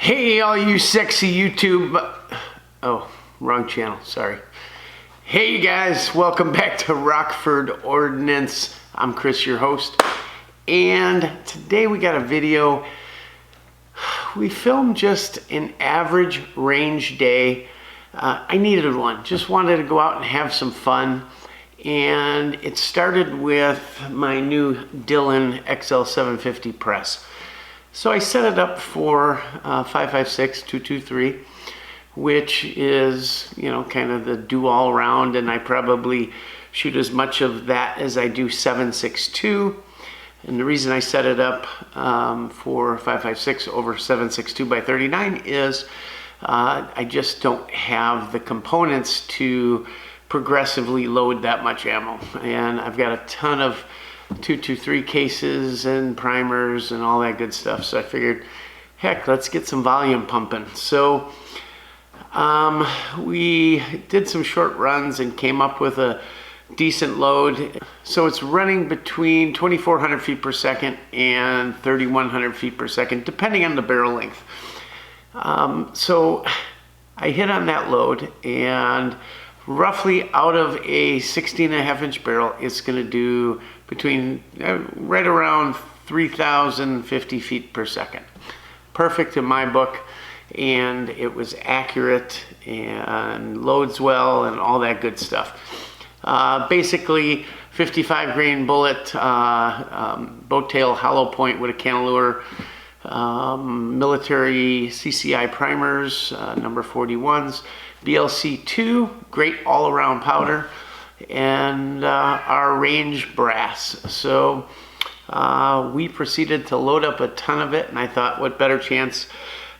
Hey, all you sexy YouTube. Oh, wrong channel, sorry. Hey, you guys, welcome back to Rockford Ordnance. I'm Chris, your host. And today we got a video. We filmed just an average range day. I needed one, just wanted to go out and have some fun. And it started with my new Dillon XL750 press. So I set it up for 556 223, which is, you know, kind of the do all around, and I probably shoot as much of that as I do 762. And the reason I set it up for 556 over 762 by 39 is I just don't have the components to progressively load that much ammo. And I've got a ton of 223 cases and primers and all that good stuff. So I figured, heck, let's get some volume pumping. So we did some short runs and came up with a decent load. So it's running between 2,400 feet per second and 3,100 feet per second, depending on the barrel length. So I hit on that load, and roughly out of a 16.5 inch barrel, it's going to do between right around 3,050 feet per second. Perfect in my book, and it was accurate and loads well and all that good stuff. Basically 55 grain bullet, boat tail hollow point with a cantilever, military CCI primers, number 41s, BLC2, great all-around powder, and our range brass. So we proceeded to load up a ton of it, and I thought, what better chance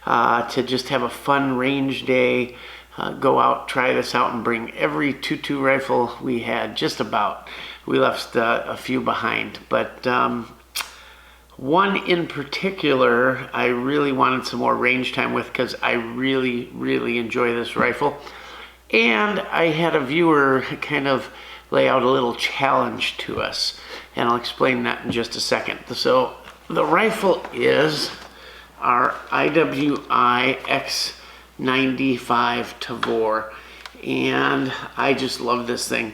to just have a fun range day, go out, try this out, and bring every 2.2 rifle we had, just about. We left a few behind, but one in particular I really wanted some more range time with, because I really enjoy this rifle. And I had a viewer kind of lay out a little challenge to us, and I'll explain that in just a second. So the rifle is our IWI X95 Tavor, and I just love this thing.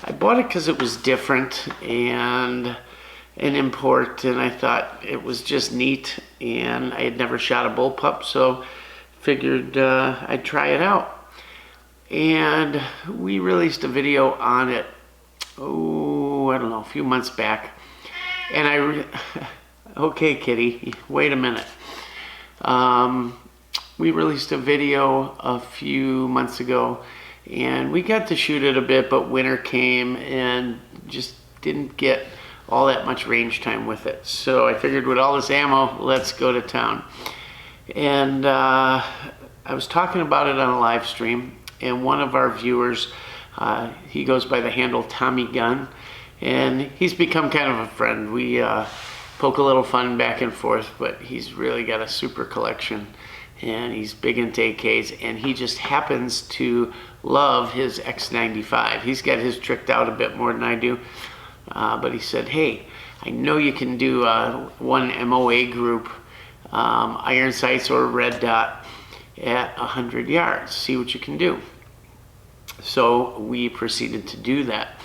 I bought it because it was different and an import, and I thought it was just neat, and I had never shot a bullpup, so figured I'd try it out. And we released a video on it, oh, I don't know, a few months back. And okay, kitty, wait a minute. We released a video a few months ago, and we got to shoot it a bit, but winter came and just didn't get all that much range time with it. So I figured, with all this ammo, let's go to town. And I was talking about it on a live stream, and one of our viewers, he goes by the handle Tommy Gun, and he's become kind of a friend. We poke a little fun back and forth, but he's really got a super collection, and he's big into AKs, and he just happens to love his X95. He's got his tricked out a bit more than I do, but he said, hey, I know you can do one MOA group, iron sights or red dot at 100 yards, see what you can do. So we proceeded to do that,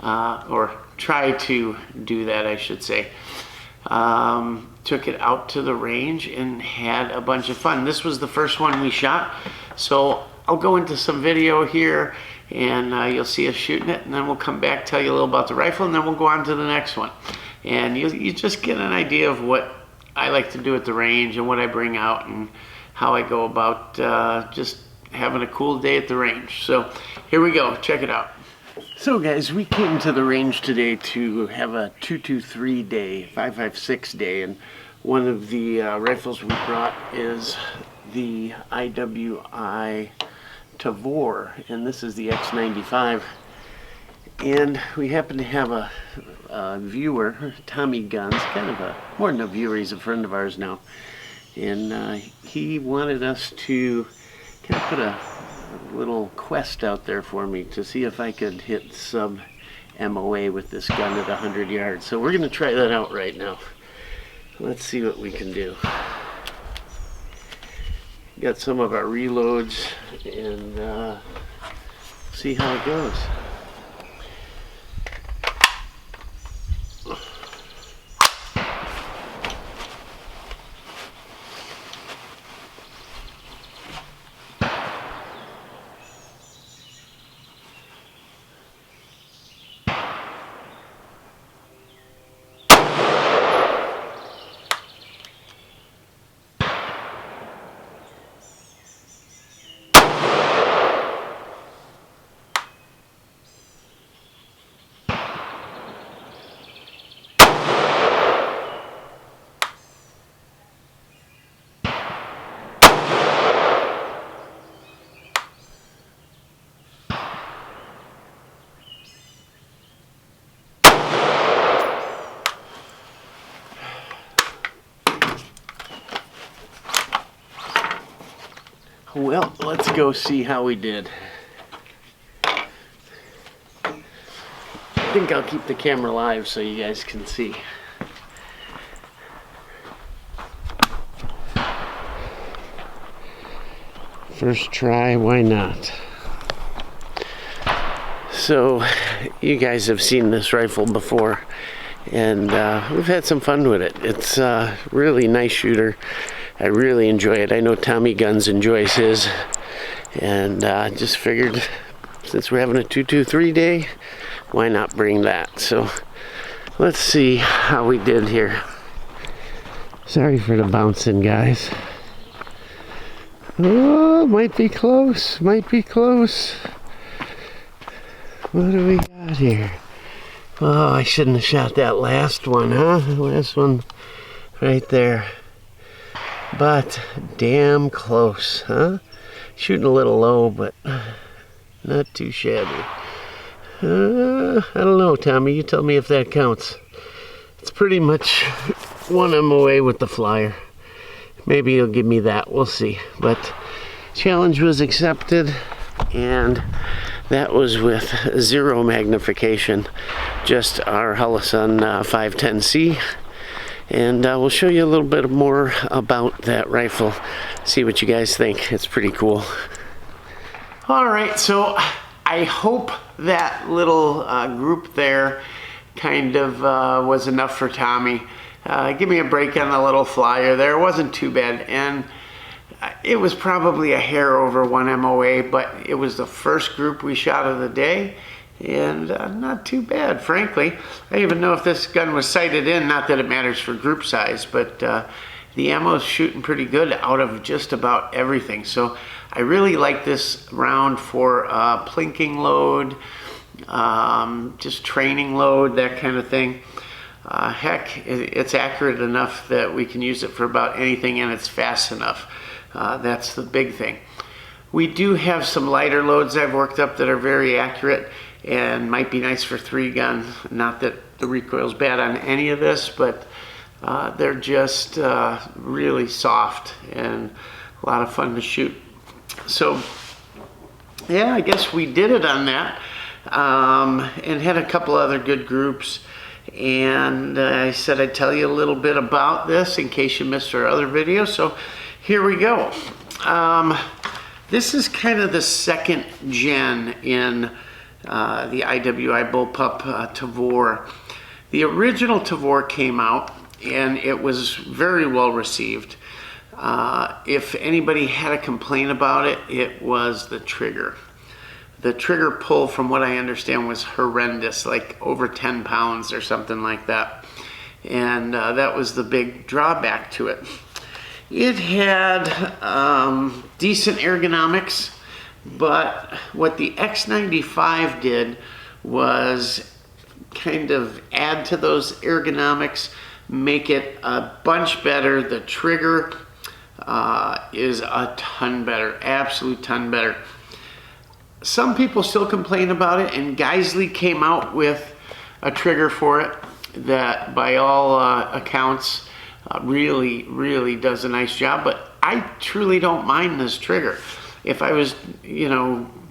or try to do that, I should say. Took it out to the range and had a bunch of fun. This was the first one we shot, so I'll go into some video here, and you'll see us shooting it, and then we'll come back, tell you a little about the rifle, and then we'll go on to the next one. And you just get an idea of what I like to do at the range and what I bring out and how I go about just having a cool day at the range. So here we go, check it out. So guys, we came to the range today to have a 223 day, 556 day, and one of the rifles we brought is the IWI Tavor, and this is the X95. And we happen to have a viewer, Tommy Guns, kind of more than a viewer, he's a friend of ours now. And he wanted us to kind of put a little quest out there for me to see if I could hit sub MOA with this gun at 100 yards. So we're going to try that out right now. Let's see what we can do. got some of our reloads, and see how it goes. Well, let's go see how we did. I think I'll keep the camera live so you guys can see. First try, why not? So, you guys have seen this rifle before, and we've had some fun with it. It's a really nice shooter. I really enjoy it. I know Tommy Guns enjoys his, and just figured since we're having a 223 day, why not bring that? So let's see how we did here. Sorry for the bouncing, guys. Oh, might be close, might be close. What do we got here? Oh, I shouldn't have shot that last one, huh? The last one right there. But damn close, huh? Shooting a little low, but not too shabby. I don't know, Tommy. You tell me if that counts. It's pretty much one MOA with the flyer. Maybe he'll give me that. We'll see. But challenge was accepted, and that was with 0 magnification. Just our Holosun 510C. And we'll show you a little bit more about that rifle. See what you guys think. It's pretty cool. All right, so I hope that little group there kind of was enough for Tommy. Give me a break on the little flyer there. It wasn't too bad, and it was probably a hair over 1 MOA, but it was the first group we shot of the day. And not too bad, frankly. I don't even know if this gun was sighted in, not that it matters for group size, but the ammo's shooting pretty good out of just about everything. So I really like this round for plinking load, just training load, that kind of thing. Heck, it's accurate enough that we can use it for about anything, and it's fast enough. That's the big thing. We do have some lighter loads I've worked up that are very accurate and might be nice for 3 gun. Not that the recoil's bad on any of this, but they're just really soft and a lot of fun to shoot. So yeah, I guess we did it on that, and had a couple other good groups. And I said I'd tell you a little bit about this in case you missed our other video. So here we go. This is kind of the second gen in the IWI Bullpup Tavor. The original Tavor came out, and it was very well received. If anybody had a complaint about it, it was the trigger. The trigger pull, from what I understand, was horrendous, like over 10 pounds or something like that. And that was the big drawback to it. It had decent ergonomics, but what the X95 did was kind of add to those ergonomics, make it a bunch better. The trigger is a ton better, absolute ton better. Some people still complain about it, and Geisley came out with a trigger for it that by all accounts really does a nice job, but I truly don't mind this trigger. If I was,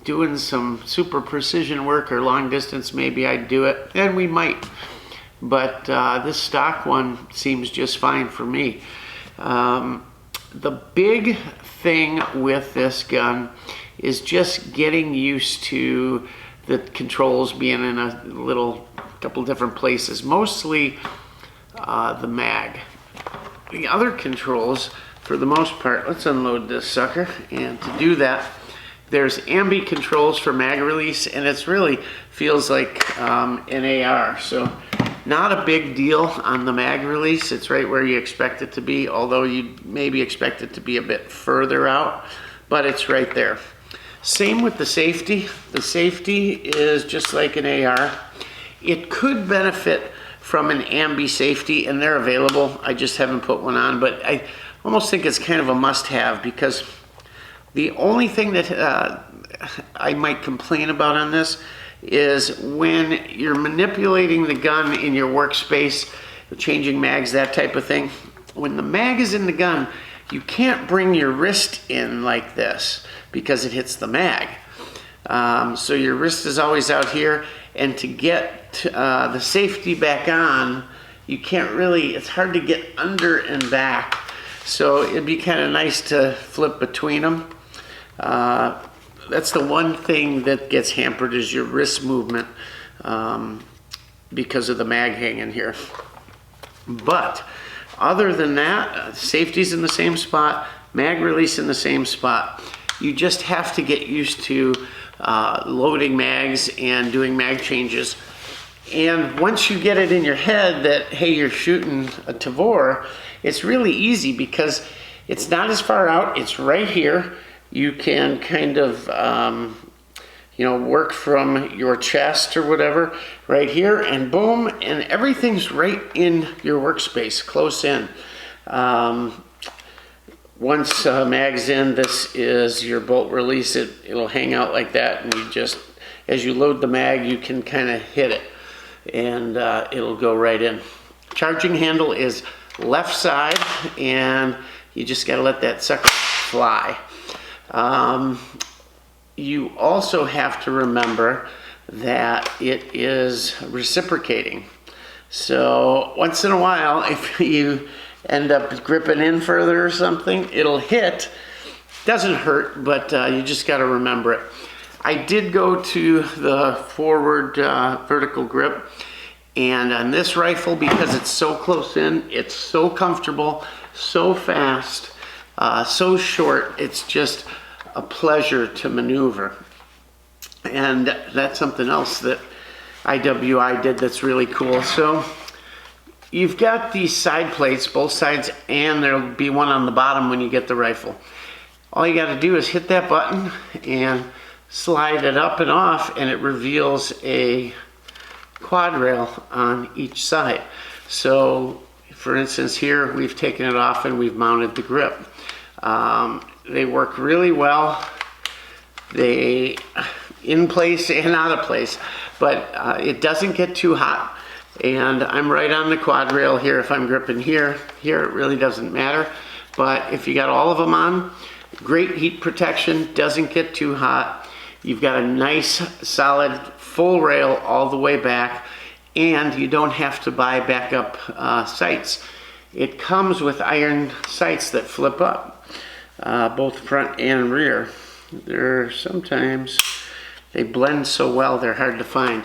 doing some super precision work or long distance, maybe I'd do it, and we might. But this stock one seems just fine for me. The big thing with this gun is just getting used to the controls being in a couple different places, mostly the mag. The other controls, for the most part, let's unload this sucker, and to do that, there's ambi controls for mag release, and it's really feels like an AR. So not a big deal on the mag release. It's right where you expect it to be, although you maybe expect it to be a bit further out, but it's right there. Same with the safety. The safety is just like an AR. It could benefit from an ambi safety, and they're available. I just haven't put one on, but I almost think it's kind of a must-have, because the only thing that I might complain about on this is when you're manipulating the gun in your workspace, changing mags, that type of thing. When the mag is in the gun, you can't bring your wrist in like this because it hits the mag. So your wrist is always out here, and to get the safety back on, you can't really, it's hard to get under and back. So it'd be kind of nice to flip between them. That's the one thing that gets hampered, is your wrist movement because of the mag hanging here. But other than that, safety's in the same spot, mag release in the same spot. You just have to get used to loading mags and doing mag changes. And once you get it in your head that, hey, you're shooting a Tavor, it's really easy because it's not as far out, it's right here. You can kind of, work from your chest or whatever right here, and boom, and everything's right in your workspace, close in. Once mag's in, this is your bolt release. It'll hang out like that, and you just, as you load the mag, you can kind of hit it, and it'll go right in. Charging handle is left side, and you just got to let that sucker fly. You also have to remember that it is reciprocating. So once in a while, if you end up gripping in further or something, it'll hit. Doesn't hurt, but you just got to remember it. I did go to the forward vertical grip, and on this rifle, because it's so close in, it's so comfortable, so fast, so short, it's just a pleasure to maneuver. And that's something else that IWI did that's really cool. So you've got these side plates, both sides, and there'll be one on the bottom when you get the rifle. All you got to do is hit that button and slide it up and off, and it reveals a quad rail on each side. So for instance, here we've taken it off and we've mounted the grip. They work really well. They in place and out of place, but it doesn't get too hot. And I'm right on the quad rail here. If I'm gripping here, it really doesn't matter. But if you got all of them on, great heat protection, doesn't get too hot. You've got a nice, solid, full rail all the way back, and you don't have to buy backup sights. It comes with iron sights that flip up. Both front and rear. They blend so well, they're hard to find.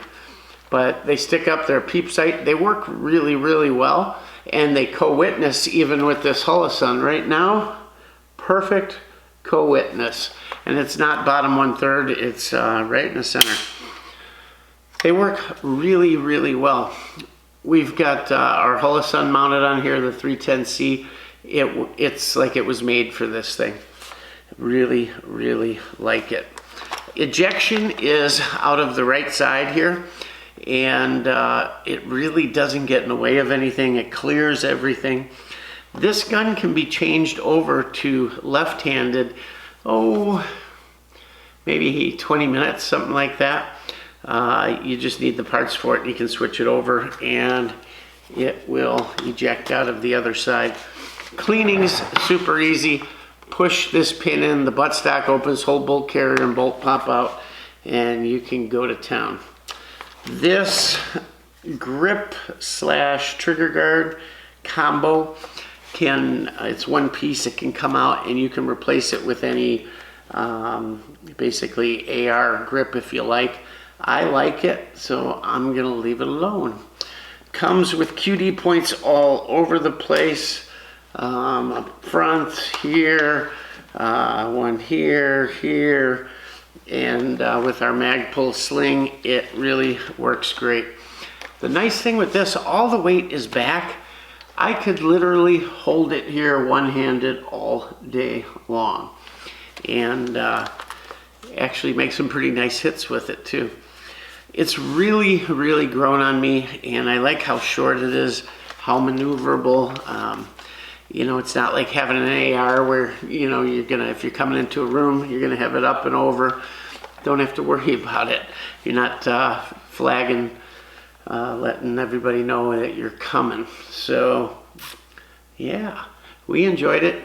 But they stick up their peep sight. They work really, really well, and they co-witness even with this Holosun. Right now, perfect co-witness. And it's not bottom 1/3, it's right in the center. They work really, really well. We've got our Holosun mounted on here, the 310C. It's like it was made for this thing. Really, really like it. Ejection is out of the right side here, and it really doesn't get in the way of anything. It clears everything. This gun can be changed over to left-handed, maybe 20 minutes, something like that. You just need the parts for it, and you can switch it over, and it will eject out of the other side. Cleaning's super easy. Push this pin in, the buttstock opens, whole bolt carrier and bolt pop out, and you can go to town. This grip / trigger guard combo it's one piece. It can come out and you can replace it with any basically AR grip if you like. I like it, so I'm gonna leave it alone. Comes with QD points all over the place, up front here, one here, here, and with our Magpul sling, it really works great. The nice thing with this, all the weight is back. I could literally hold it here one-handed all day long, and actually make some pretty nice hits with it too. It's really grown on me, and I like how short it is, how maneuverable. You know, it's not like having an AR where, you know, if you're coming into a room, you're gonna have it up and over. Don't have to worry about it. You're not flagging, letting everybody know that you're coming. So, yeah, we enjoyed it.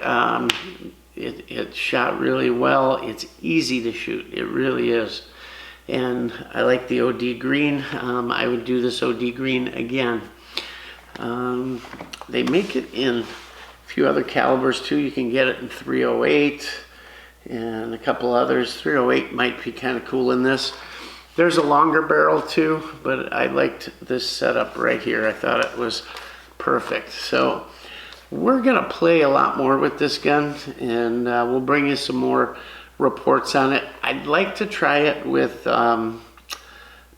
It shot really well. It's easy to shoot, it really is. And I like the OD green. I would do this OD green again. They make it in a few other calibers too. You can get it in 308 and a couple others. 308 might be kind of cool in this. There's a longer barrel too, but I liked this setup right here. I thought it was perfect. So we're gonna play a lot more with this gun, and we'll bring you some more reports on it. I'd like to try it with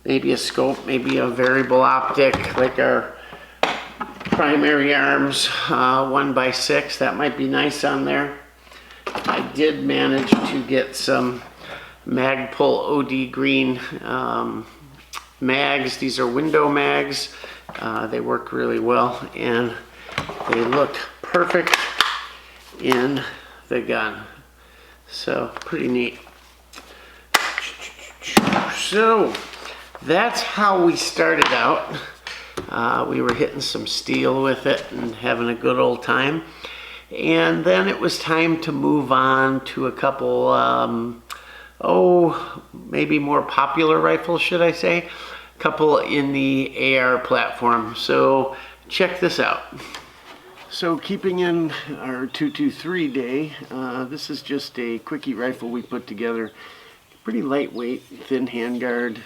maybe a scope, maybe a variable optic, like our primary arms 1x6. That might be nice on there. I did manage to get some Magpul OD green mags. These are window mags. They work really well, and they look perfect in the gun. So, pretty neat. So, that's how we started out. We were hitting some steel with it and having a good old time. And then it was time to move on to a couple, maybe more popular rifles, should I say. A couple in the AR platform. So, check this out. So keeping in our 223 day, this is just a quickie rifle we put together. Pretty lightweight, thin handguard.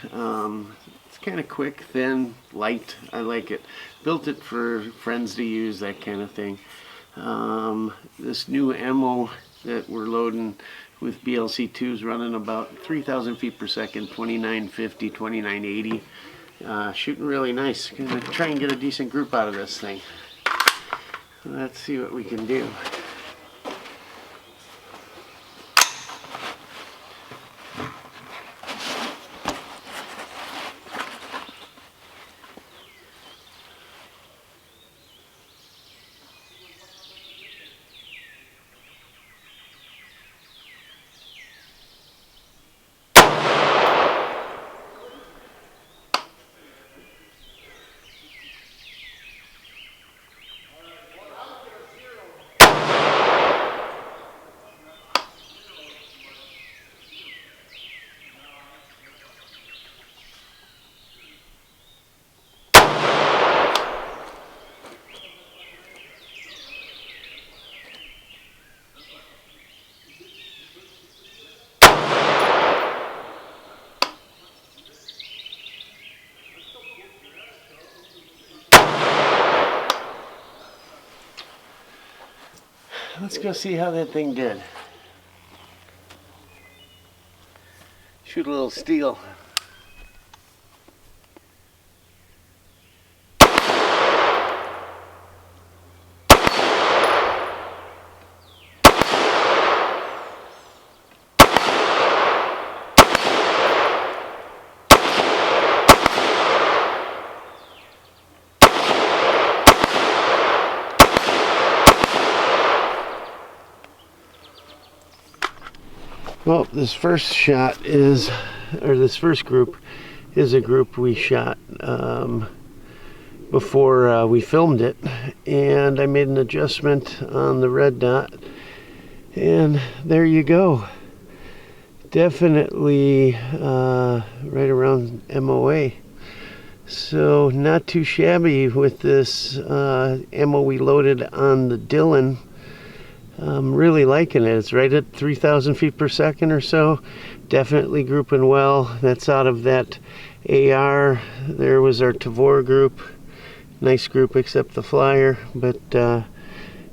It's kind of quick, thin, light. I like it. Built it for friends to use, that kind of thing. This new ammo that we're loading with BLC2 is running about 3,000 feet per second, 2950, 2980. Shooting really nice. Gonna try and get a decent group out of this thing. Let's see what we can do. Let's go see how that thing did. Shoot a little steel. Well, this first shot is, or this first group is a group we shot before we filmed it, and I made an adjustment on the red dot, and there you go. Definitely right around MOA. So not too shabby with this ammo we loaded on the Dillon. I'm really liking it. It's right at 3,000 feet per second or so. Definitely grouping well. That's out of that AR. There was our Tavor group. Nice group except the flyer. But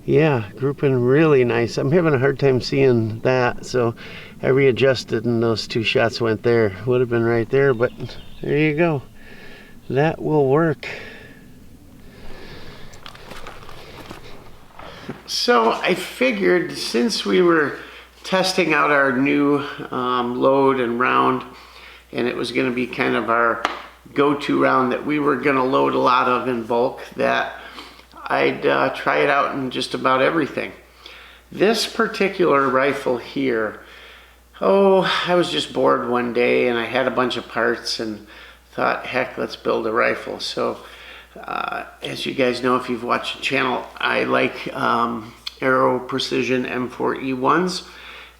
yeah, grouping really nice. I'm having a hard time seeing that, so I readjusted and those two shots went there. Would have been right there, but there you go. That will work. So I figured, since we were testing out our new load and round, and it was going to be kind of our go-to round that we were going to load a lot of in bulk, that I'd try it out in just about everything. This particular rifle here, I was just bored one day and I had a bunch of parts and thought, heck, let's build a rifle. So as you guys know, if you've watched the channel, I like Aero Precision M4E1s.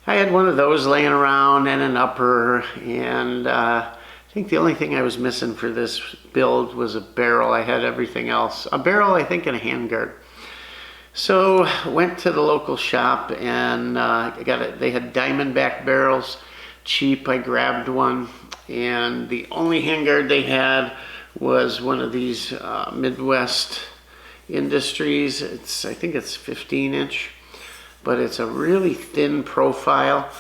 I had one of those laying around and an upper, and I think the only thing I was missing for this build was a barrel. I had everything else. A barrel, I think, and a handguard. So went to the local shop and they had Diamondback barrels, cheap. I grabbed one, and the only handguard they had was one of these Midwest Industries. I think it's 15-inch, but it's a really thin profile.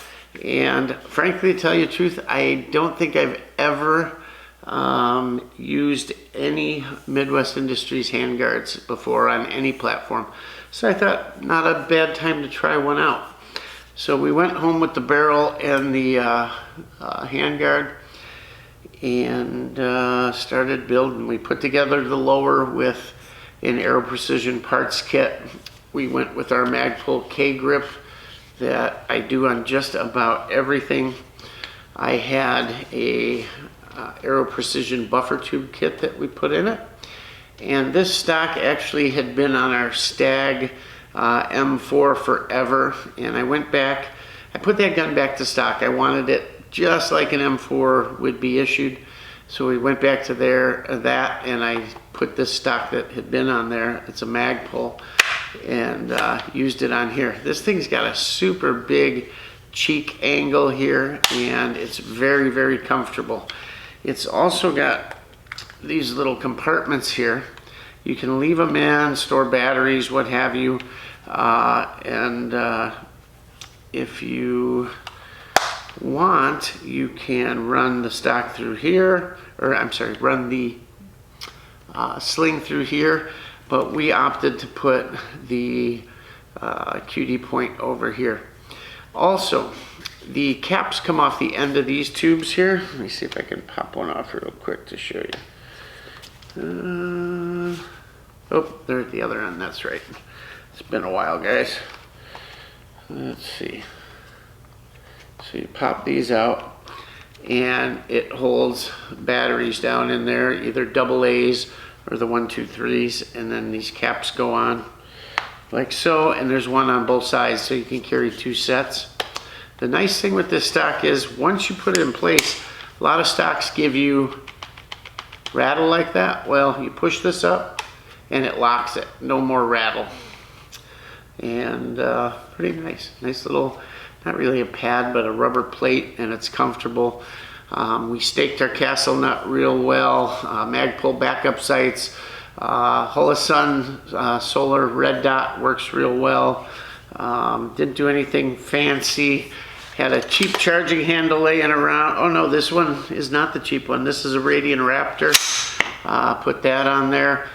And frankly, to tell you the truth, I don't think I've ever used any Midwest Industries handguards before on any platform. So I thought, not a bad time to try one out. So we went home with the barrel and the handguard and started building. We put together the lower with an Aero Precision parts kit. We went with our Magpul K-grip that I do on just about everything. I had a Aero Precision buffer tube kit that we put in it. And this stock actually had been on our Stag M4 forever. And I went back, I put that gun back to stock. I wanted it just like an M4 would be issued. So we went back to that, and I put this stock that had been on there. It's a Magpul, and used it on here. This thing's got a super big cheek angle here, and it's very, very comfortable. It's also got these little compartments here. You can leave them in, store batteries, what have you, and if you want, you can run the stock through here, or I'm sorry, run the sling through here, but we opted to put the QD point over here. Also, the caps come off the end of these tubes here. Let me see if I can pop one off real quick to show you. Oh, they're at the other end, that's right. It's been a while, guys. Let's see. So you pop these out, and it holds batteries down in there, either AA's or the 123s, and then these caps go on like so, and there's one on both sides, so you can carry two sets. The nice thing with this stock is once you put it in place, a lot of stocks give you rattle like that. Well, you push this up and it locks it. No more rattle. And pretty nice. Nice little, not really a pad, but a rubber plate, and it's comfortable. We staked our castle nut real well. Magpul backup sights. Holosun solar red dot works real well. Didn't do anything fancy. Had a cheap charging handle laying around. Oh no, this one is not the cheap one. This is a Radian Raptor. Put that on there.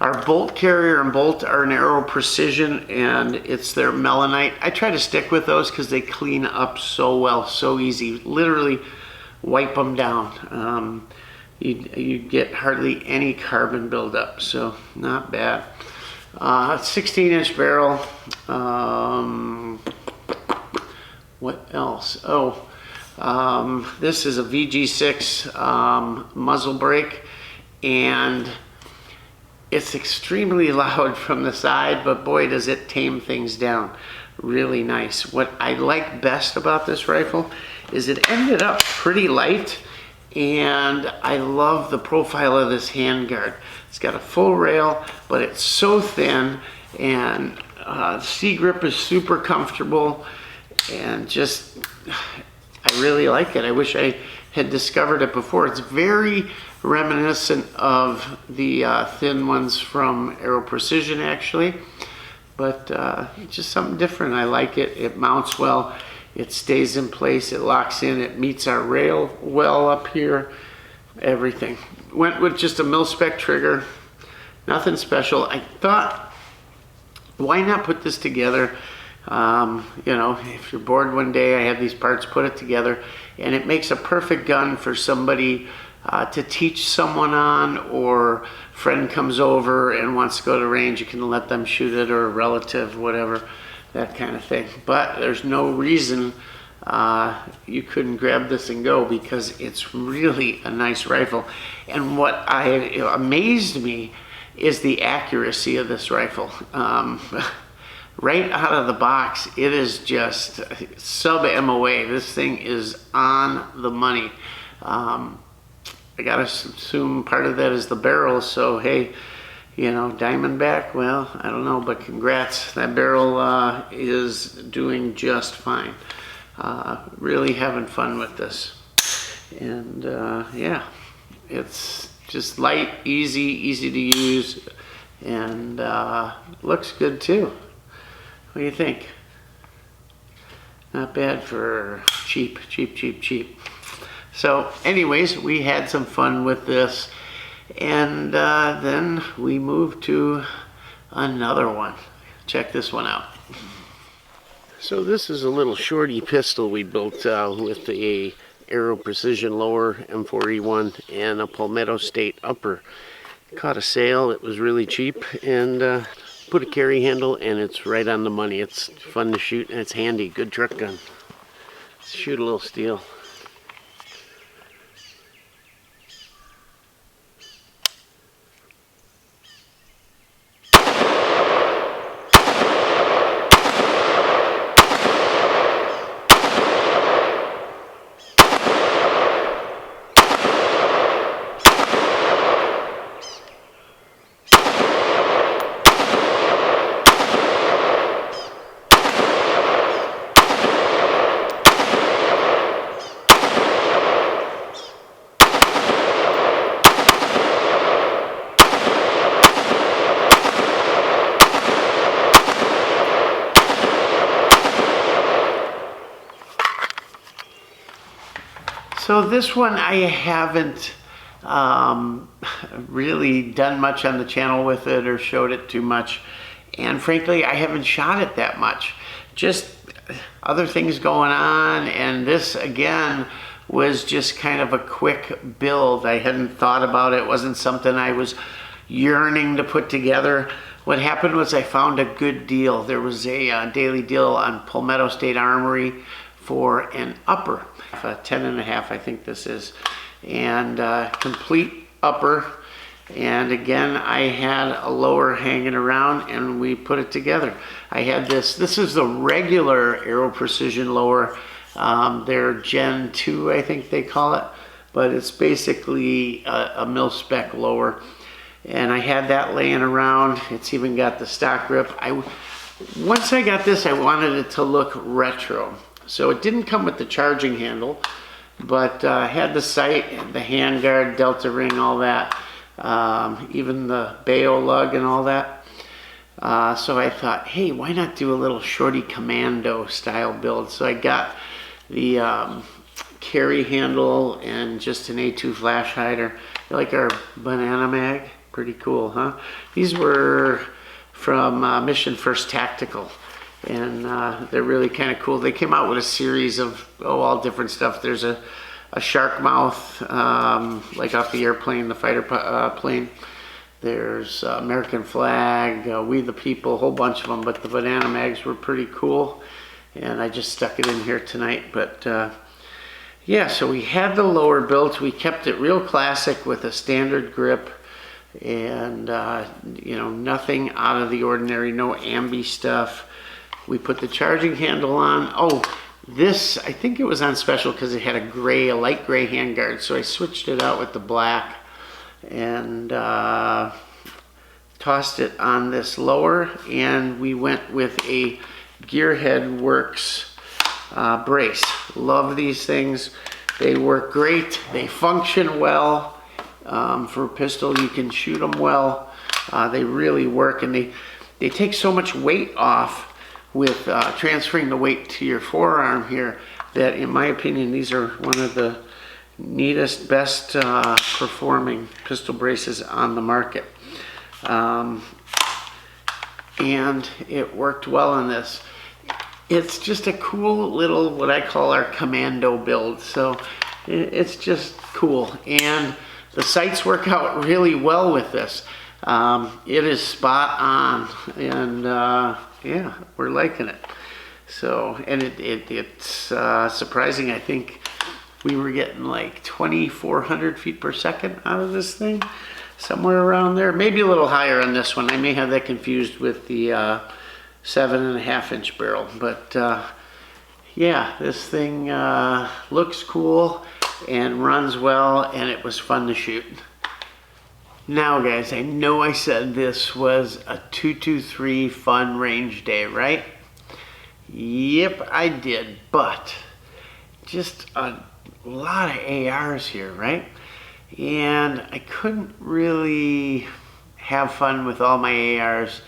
Our bolt carrier and bolt are an Aero Precision, and it's their melanite. I try to stick with those because they clean up so well, so easy. Literally wipe them down. You get hardly any carbon buildup, so not bad. 16-inch barrel. What else? Oh, this is a VG6 muzzle brake, and it's extremely loud from the side, but boy, does it tame things down. Really nice. What I like best about this rifle is it ended up pretty light, and I love the profile of this handguard. It's got a full rail, but it's so thin, and the C grip is super comfortable, and just, I really like it. I wish I had discovered it before. It's very reminiscent of the thin ones from Aero Precision, actually, but just something different. I like it. It mounts well. It stays in place. It locks in. It meets our rail well up here. Everything. Went with just a mil-spec trigger. Nothing special. I thought, why not put this together? You know, if you're bored one day, I have these parts, put it together, and it makes a perfect gun for somebody to teach someone on, or friend comes over and wants to go to the range, you can let them shoot it, or a relative, whatever, that kind of thing. But there's no reason you couldn't grab this and go, because it's really a nice rifle. And what amazed me is the accuracy of this rifle. Right out of the box, it is just sub MOA. This thing is on the money. I gotta assume part of that is the barrel, so hey, you know, Diamondback, well, I don't know, but congrats. That barrel is doing just fine. Really having fun with this. And yeah, it's just light, easy to use, and looks good too. What do you think? Not bad for cheap. So anyways, we had some fun with this, and then we moved to another one. Check this one out. So this is a little shorty pistol we built with a Aero Precision lower, M4E1, and a Palmetto State upper. Caught a sale, it was really cheap, and put a carry handle, and it's right on the money. It's fun to shoot, and it's handy. Good truck gun. Let's shoot a little steel. So this one I haven't really done much on the channel with it, or showed it too much, and frankly I haven't shot it that much. Just other things going on, and this again was just kind of a quick build. I hadn't thought about it. It wasn't something I was yearning to put together. What happened was I found a good deal. There was a daily deal on Palmetto State Armory for an upper, a 10.5 I think this is, and complete upper. And again, I had a lower hanging around, and we put it together. I had this is the regular Aero Precision lower, their Gen 2 I think they call it, but it's basically a mil-spec lower. And I had that laying around. It's even got the stock grip. Once I got this, I wanted it to look retro. So it didn't come with the charging handle, but had the sight, the handguard, delta ring, all that, even the Bayo lug and all that. So I thought, hey, why not do a little shorty commando style build? So I got the carry handle and just an A2 flash hider. You like our banana mag? Pretty cool, huh? These were from Mission First Tactical, and they're really kind of cool. They came out with a series of all different stuff. There's a shark mouth, like off the airplane, the fighter plane. There's American flag, We the People, a whole bunch of them, but the banana mags were pretty cool, and I just stuck it in here tonight. But yeah, so we had the lower built. We kept it real classic with a standard grip, and you know, nothing out of the ordinary, no ambi stuff. We put the charging handle on. Oh, This, I think it was on special because it had a light gray handguard, so I switched it out with the black and tossed it on this lower, and we went with a Gearhead Works brace. Love these things. They work great. They function well. For a pistol, you can shoot them well. They really work, and they take so much weight off with transferring the weight to your forearm here that, in my opinion, these are one of the neatest, best performing pistol braces on the market. And it worked well on this. It's just a cool little, what I call our commando build. So it's just cool. And the sights work out really well with this. It is spot on, and yeah, we're liking it. So, and it's surprising. I think we were getting like 2,400 feet per second out of this thing, somewhere around there. Maybe a little higher on this one. I may have that confused with the 7.5-inch barrel, but yeah, this thing looks cool and runs well, and it was fun to shoot. Now guys, I know I said this was a 223 fun range day, right? Yep, I did, but just a lot of ARs here, right? And I couldn't really have fun with all my ARs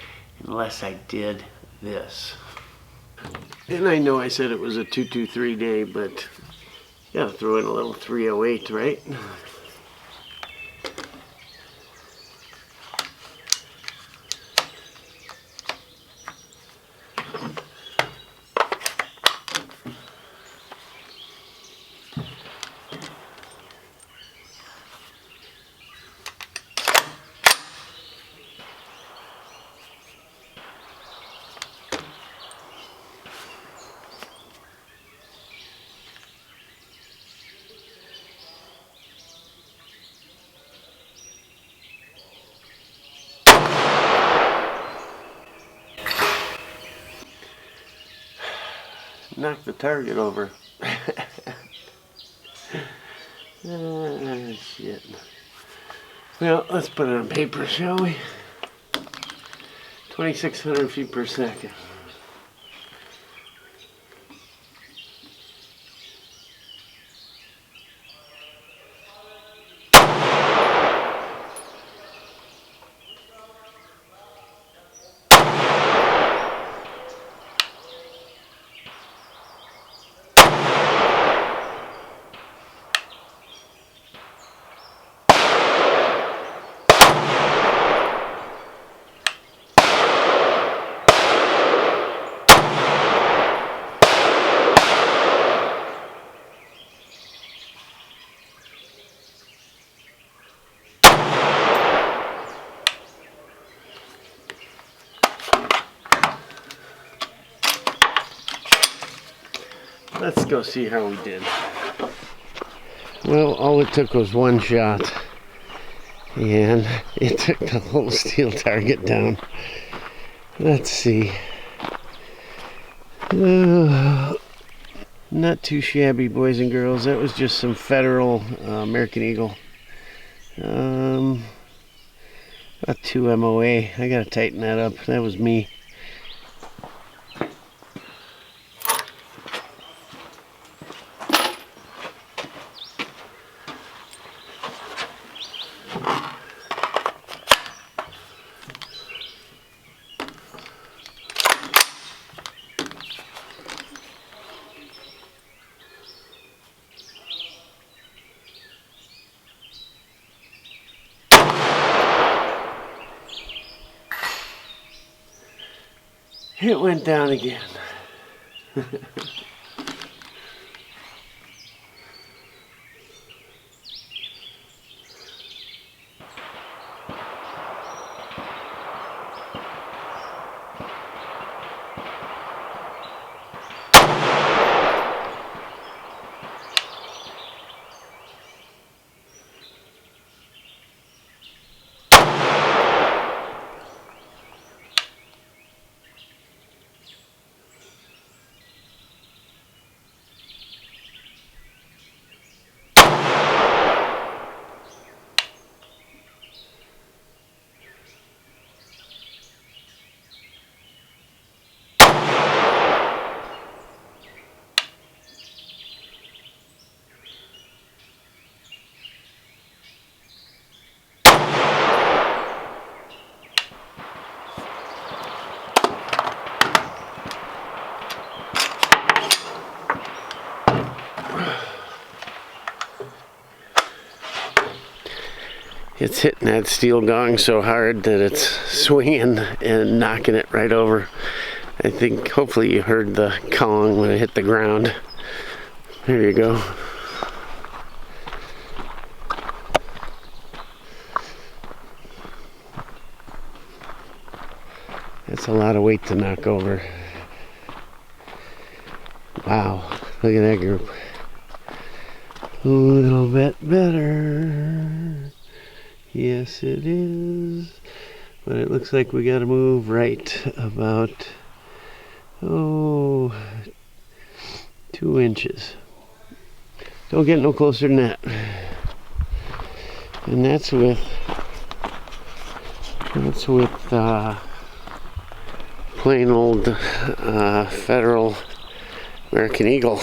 unless I did this. And I know I said it was a 223 day, but you gotta throw in a little 308, right? Knock the target over. Shit. Well, let's put it on paper, shall we? 2,600 feet per second. Let's go see how we did. Well, all it took was one shot, and it took the whole steel target down. Let's see. Not too shabby, boys and girls. That was just some Federal American Eagle. About 2 MOA. I gotta tighten that up. That was me. It went down again. it's hitting that steel gong so hard that it's swinging and knocking it right over. I think hopefully you heard the gong when it hit the ground. There you go. That's a lot of weight to knock over. Wow, look at that group. A little bit better. Yes, it is. But it looks like we gotta move right about, 2 inches. Don't get no closer than that. And that's with plain old Federal American Eagle.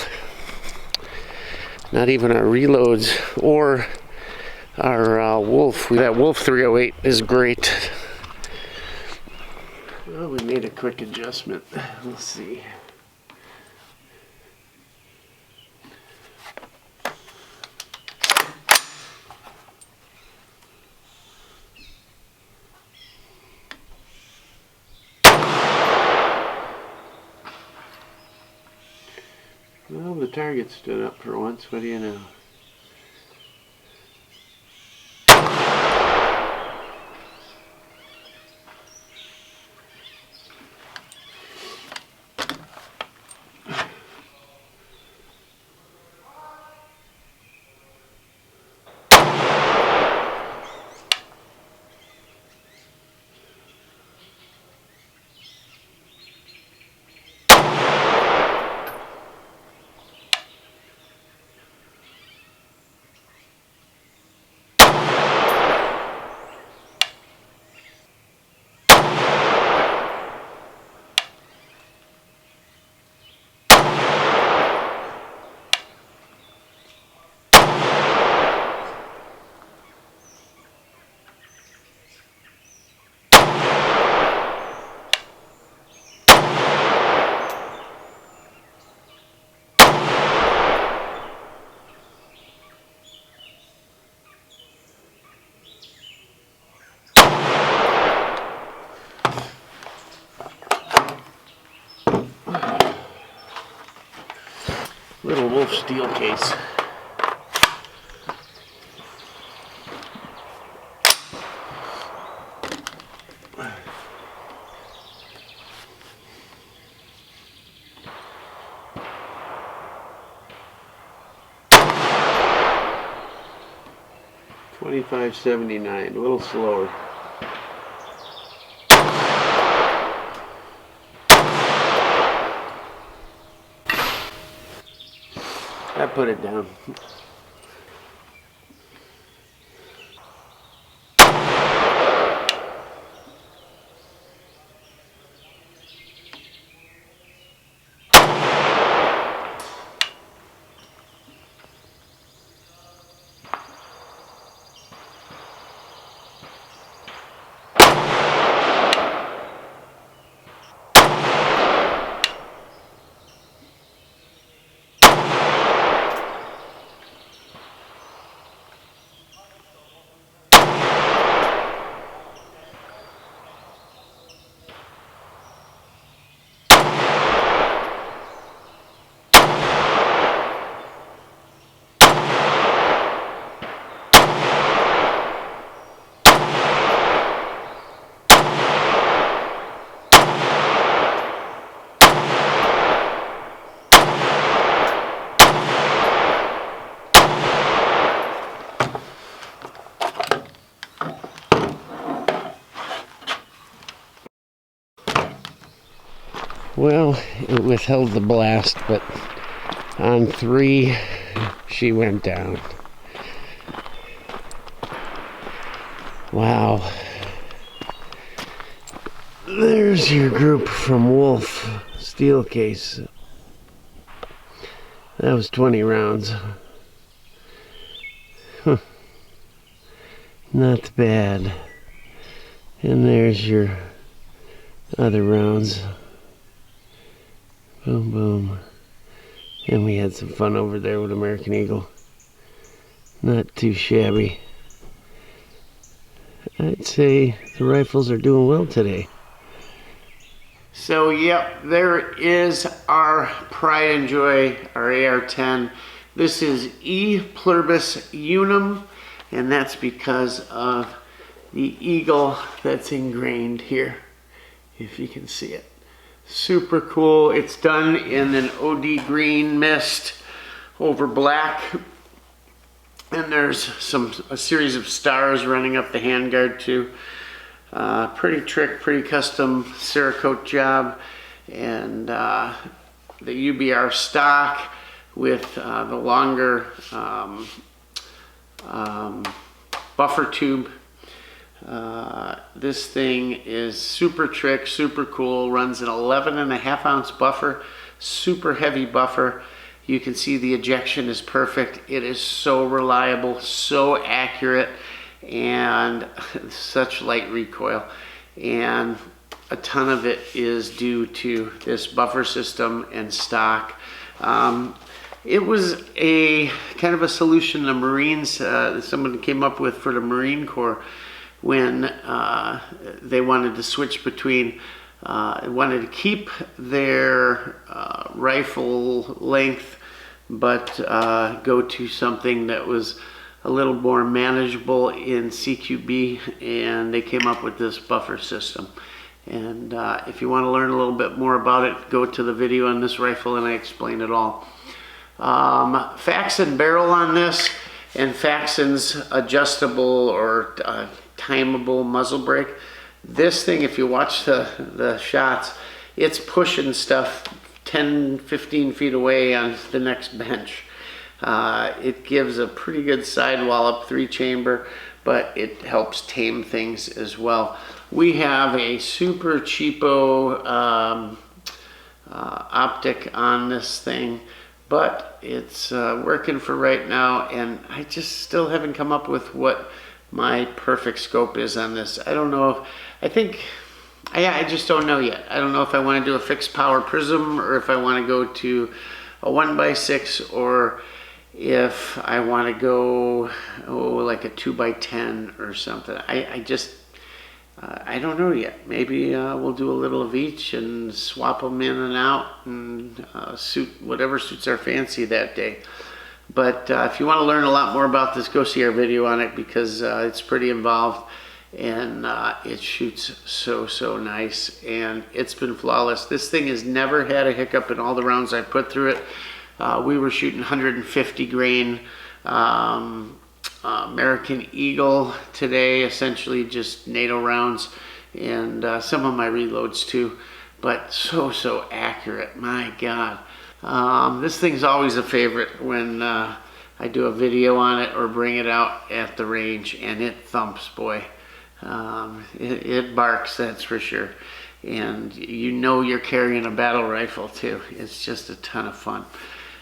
Not even our reloads or our Wolf. That Wolf 308 is great. Well, we made a quick adjustment. Let's see. Well, the target stood up for once. What do you know? Little Wolf steel case. $25.79, a little slower. I put it down. Well, it withheld the blast, but on 3, she went down. Wow. There's your group from Wolf steel case. That was 20 rounds. Huh. Not bad. And there's your other rounds. Boom, boom. And we had some fun over there with American Eagle. Not too shabby. I'd say the rifles are doing well today. So yep, there is our pride and joy, our AR-10. This is E pluribus unum, and that's because of the eagle that's ingrained here, if you can see it. Super cool. It's done in an OD green mist over black, and there's a series of stars running up the handguard too. Pretty trick, pretty custom Cerakote job, and the UBR stock with the longer buffer tube. This thing is super trick, super cool, runs an 11.5 ounce buffer, super heavy buffer. You can see the ejection is perfect. It is so reliable, so accurate, and such light recoil. And a ton of it is due to this buffer system and stock. It was a kind of a solution the Marines, someone came up with for the Marine Corps when they wanted to switch between, wanted to keep their rifle length, but go to something that was a little more manageable in CQB, and they came up with this buffer system. And if you want to learn a little bit more about it, go to the video on this rifle and I explain it all. Faxon barrel on this, and Faxon's adjustable or timeable muzzle brake. This thing, if you watch the shots, it's pushing stuff 10-15 feet away on the next bench. It gives a pretty good sidewall up 3-chamber, but it helps tame things as well. We have a super cheapo optic on this thing, but it's working for right now, and I just still haven't come up with what my perfect scope is on this. I don't know if, I just don't know yet. I don't know if I want to do a fixed power prism, or if I want to go to a 1x6, or if I want to go, like a 2x10 or something. I don't know yet. Maybe we'll do a little of each and swap them in and out, and suit whatever suits our fancy that day. But if you want to learn a lot more about this, go see our video on it, because it's pretty involved, and it shoots so nice, and it's been flawless. This thing has never had a hiccup in all the rounds I put through it. We were shooting 150 grain American Eagle today, essentially just NATO rounds, and some of my reloads too, but so accurate, my God. This thing's always a favorite when I do a video on it or bring it out at the range, and it thumps, boy. It barks, that's for sure. And you know you're carrying a battle rifle too. It's just a ton of fun.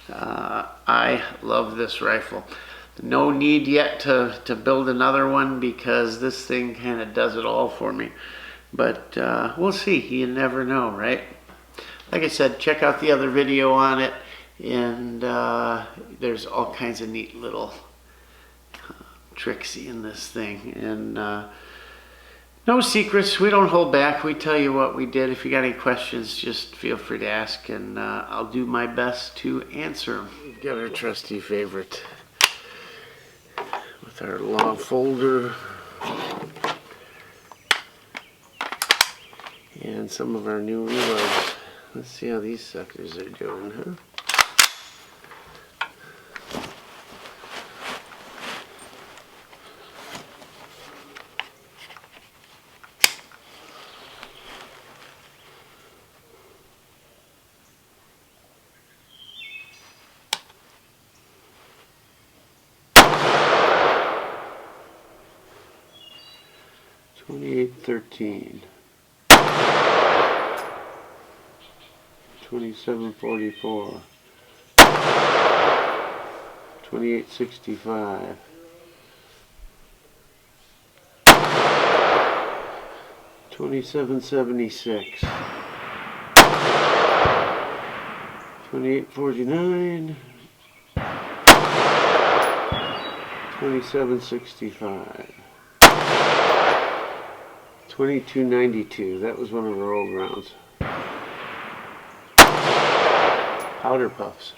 I love this rifle. No need yet to build another one, because this thing kind of does it all for me. But we'll see. You never know, right? Like I said, check out the other video on it, and there's all kinds of neat little tricks in this thing. And no secrets. We don't hold back. We tell you what we did. If you got any questions, just feel free to ask, and I'll do my best to answer them. We've got our trusty favorite with our long folder and some of our new reloads. Let's see how these suckers are doing, huh? $28.13, $27.44, $28.65, $27.76, $28.49, $27.65. 2292. That was one of our old rounds. Powder puffs.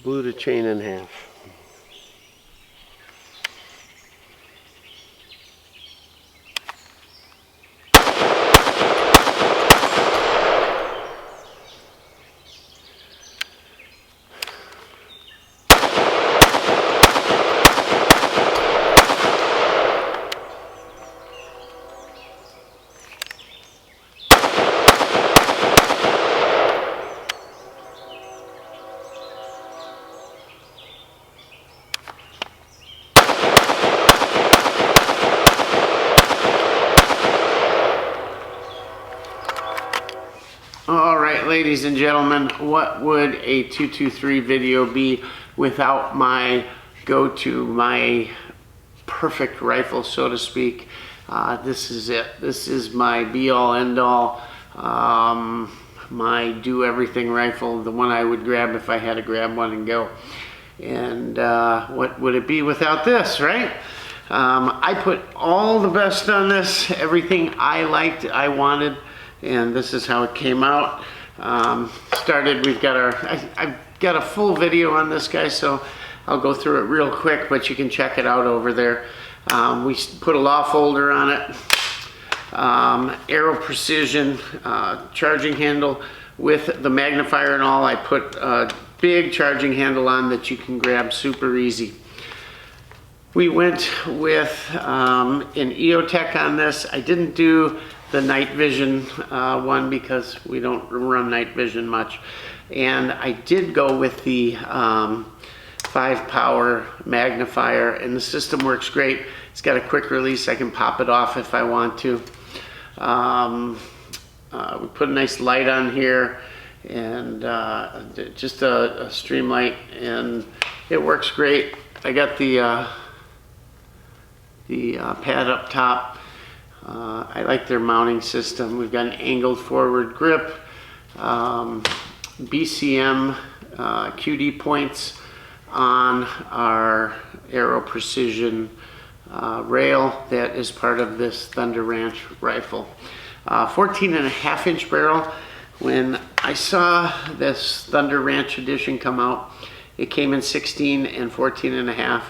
Blew the chain in half. All right, ladies and gentlemen, what would a 223 video be without my go-to, my perfect rifle, so to speak? This is it. This is my be-all, end-all, my do-everything rifle, the one I would grab if I had to grab one and go. And what would it be without this, right? I put all the best on this, everything I liked, I wanted, and this is how it came out. We've got I've got a full video on this guy, so I'll go through it real quick, but you can check it out over there. We put a law folder on it, Aero Precision charging handle with the magnifier and all. I put a big charging handle on that you can grab super easy. We went with an EOTech on this. I didn't do the night vision one because we don't run night vision much. And I did go with the 5-power magnifier, and the system works great. It's got a quick release. I can pop it off if I want to. We put a nice light on here, and just a stream light, and it works great. I got the pad up top. I like their mounting system. We've got an angled forward grip, BCM QD points on our Aero Precision rail that is part of this Thunder Ranch rifle. 14.5-inch barrel. When I saw this Thunder Ranch edition come out, it came in 16 and 14.5,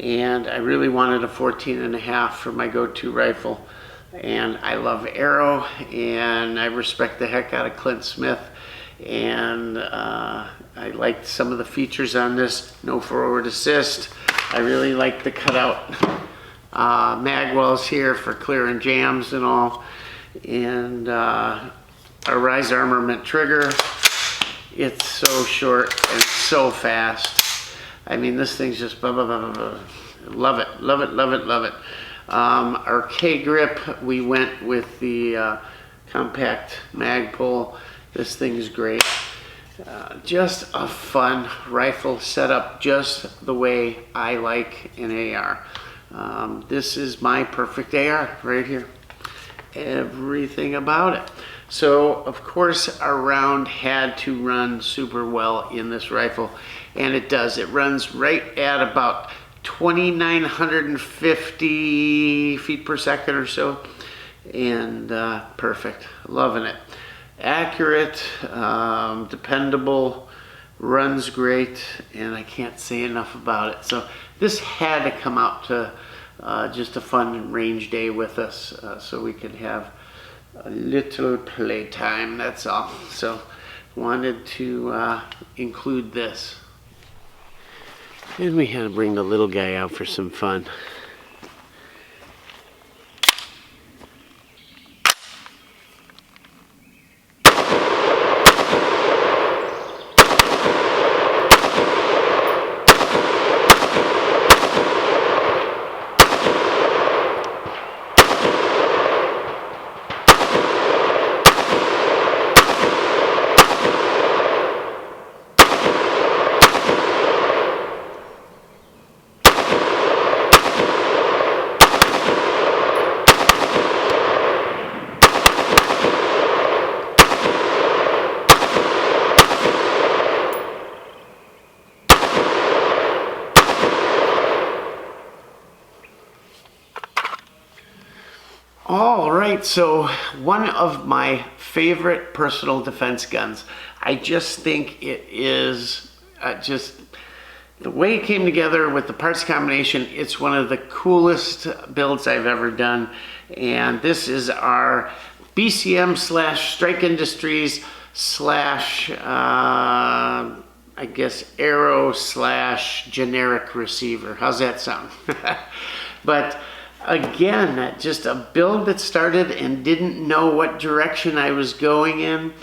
and I really wanted a 14.5 for my go-to rifle. And I love Aero, and I respect the heck out of Clint Smith, and I liked some of the features on this. No forward assist. I really like the cutout mag wells here for clearing jams and all, and our Rise Armament trigger. It's so short and so fast. I mean, this thing's just blah, blah, blah, blah, blah. Love it, love it, love it, love it. Our K-grip, we went with the compact mag pull. This thing's great. Just a fun rifle setup, just the way I like an AR. This is my perfect AR right here. Everything about it. So, of course, our round had to run super well in this rifle, and it does. It runs right at about 2,950 feet per second or so, and perfect. Loving it. Accurate, dependable, runs great, and I can't say enough about it. So this had to come out to just a fun range day with us, so we could have a little playtime, that's all. So wanted to include this. And we had to bring the little guy out for some fun. All right, so one of my favorite personal defense guns. I just think it is just the way it came together with the parts combination. It's one of the coolest builds I've ever done. And this is our BCM / Strike Industries / I guess Aero / generic receiver. How's that sound? But again, just a build that started and didn't know what direction I was going in,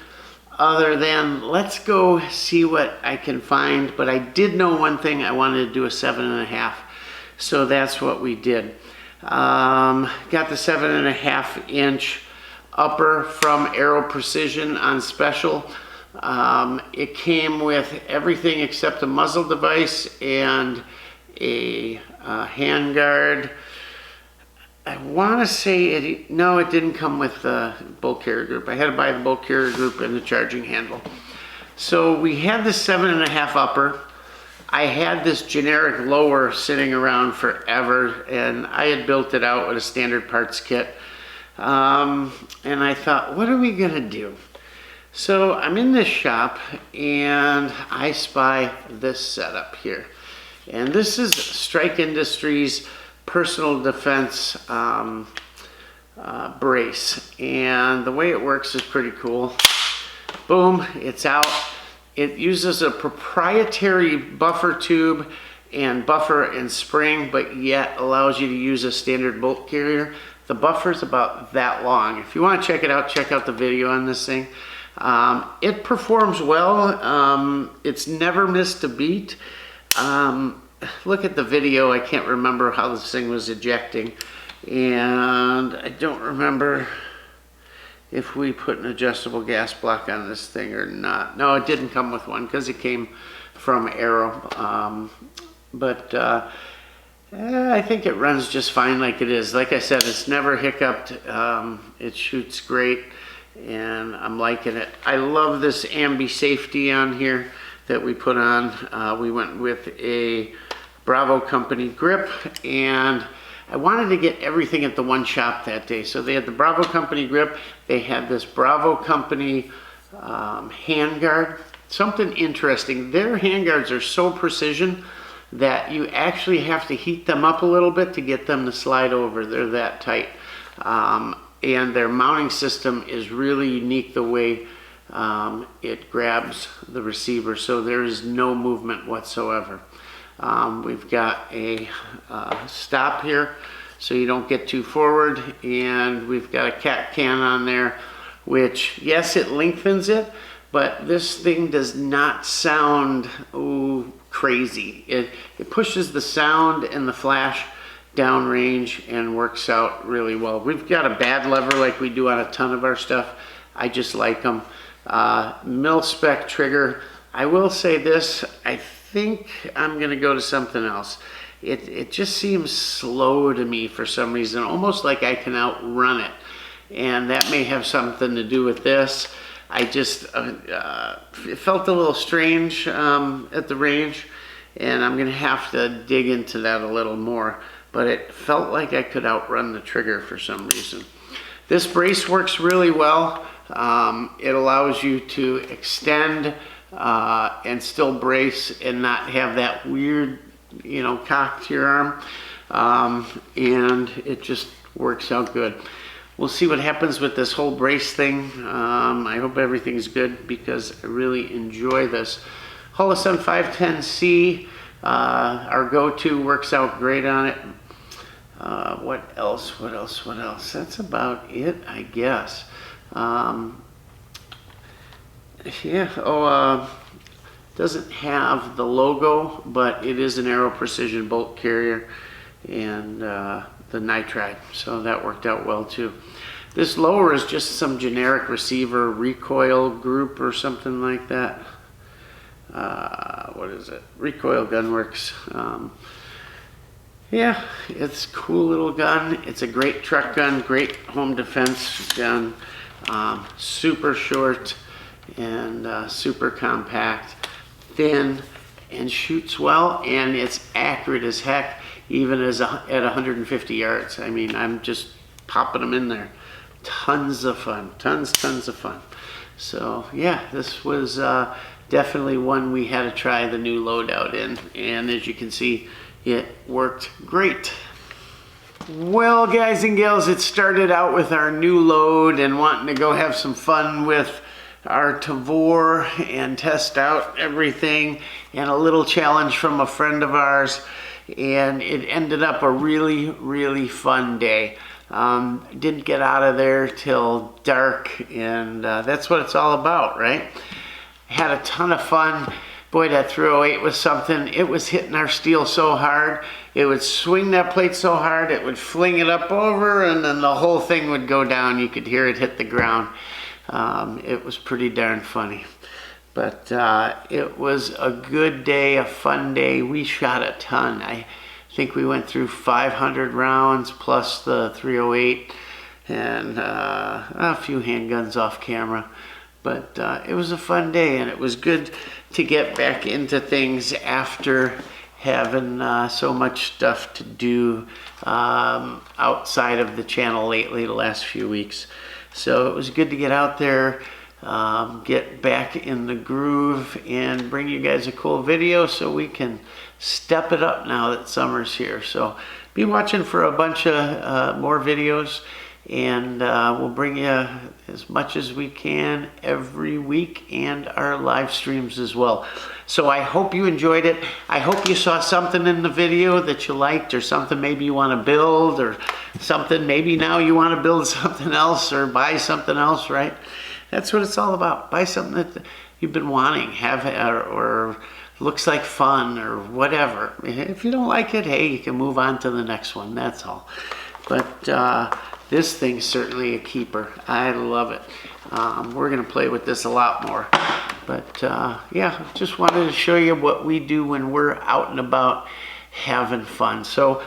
other than let's go see what I can find. But I did know one thing: I wanted to do a 7.5, so that's what we did. Got the 7.5 inch upper from Aero Precision on special. It came with everything except a muzzle device and a handguard. I want to say no, it didn't come with the bolt carrier group. I had to buy the bolt carrier group and the charging handle. So we had the 7.5 upper. I had this generic lower sitting around forever, and I had built it out with a standard parts kit. And I thought, what are we gonna do? So I'm in this shop and I spy this setup here. And this is Strike Industries personal defense brace, and the way it works is pretty cool. Boom, it's out. It uses a proprietary buffer tube and buffer and spring, but yet allows you to use a standard bolt carrier. The buffer's about that long. If you want to check it out, check out the video on this thing. It performs well. It's never missed a beat. Look at the video. I can't remember how this thing was ejecting, and I don't remember if we put an adjustable gas block on this thing or not. No, it didn't come with one because it came from Aero, I think it runs just fine like it is. Like I said, it's never hiccuped. It shoots great, and I'm liking it. I love this ambi safety on here that we put on. We went with a Bravo company grip, and I wanted to get everything at the one shop that day. So they had the Bravo company grip, they had this Bravo company handguard. Something interesting, their handguards are so precision that you actually have to heat them up a little bit to get them to slide over. They're that tight. And their mounting system is really unique the way it grabs the receiver, so there is no movement whatsoever. We've got a stop here so you don't get too forward, and we've got a cat can on there, which, yes, it lengthens it, but this thing does not sound crazy. It pushes the sound and the flash downrange and works out really well. We've got a bad lever like we do on a ton of our stuff. I just like them. Mil-spec trigger. I will say this, I think I'm gonna go to something else. It just seems slow to me for some reason, almost like I can outrun it. And that may have something to do with this. I just, it felt a little strange at the range, and I'm gonna have to dig into that a little more. But it felt like I could outrun the trigger for some reason. This brace works really well. It allows you to extend and still brace and not have that weird, cock to your arm. And it just works out good. we'll see what happens with this whole brace thing. I hope everything's good because I really enjoy this. Holosun 510C, our go-to, works out great on it. What else? That's about it, I guess. Doesn't have the logo, but it is an Aero Precision bolt carrier and the nitride, so that worked out well too. This lower is just some generic receiver recoil group or something like that. What is it? Recoil Gunworks. Yeah, it's a cool little gun. It's a great truck gun, great home defense gun. Super short and super compact, thin, and shoots well, and it's accurate as heck, even at 150 yards. I mean, I'm just popping them in there. Tons of fun, tons of fun. So yeah, this was definitely one we had to try the new loadout in, and as you can see, it worked great. Well, guys and gals, it started out with our new load and wanting to go have some fun with our Tavor and test out everything, and a little challenge from a friend of ours, and it ended up a really fun day. Didn't get out of there till dark, and that's what it's all about, right? Had a ton of fun. Boy, that 308 was something. It was hitting our steel so hard. It would swing that plate so hard, it would fling it up over, and then the whole thing would go down. You could hear it hit the ground. It was pretty darn funny. But it was a good day, a fun day. We shot a ton. I think we went through 500 rounds plus the 308 and a few handguns off camera. But it was a fun day, and it was good to get back into things after having so much stuff to do outside of the channel lately, the last few weeks. So it was good to get out there, get back in the groove, and bring you guys a cool video so we can step it up now that summer's here. So be watching for a bunch of more videos, and we'll bring you as much as we can every week, and our live streams as well. So I hope you enjoyed it. I hope you saw something in the video that you liked, or something maybe you want to build, or something maybe now you want to build something else or buy something else, right? That's what it's all about. Buy something that you've been wanting, have, or looks like fun, or whatever. If you don't like it, hey, you can move on to the next one. That's all. But this thing's certainly a keeper. I love it. We're going to play with this a lot more. But yeah, just wanted to show you what we do when we're out and about having fun. So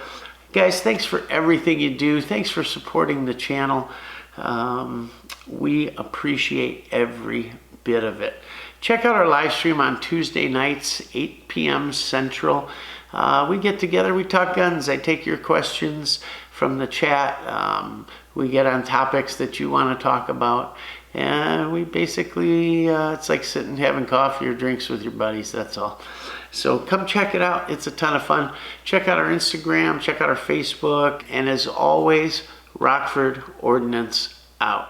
guys, thanks for everything you do. Thanks for supporting the channel. We appreciate every bit of it. Check out our live stream on Tuesday nights, 8 p.m. Central. We get together, we talk guns. I take your questions from the chat. We get on topics that you want to talk about. And we basically, it's like sitting having coffee or drinks with your buddies, that's all. So come check it out. It's a ton of fun. Check out our Instagram, check out our Facebook. And as always, Rockford Ordnance out.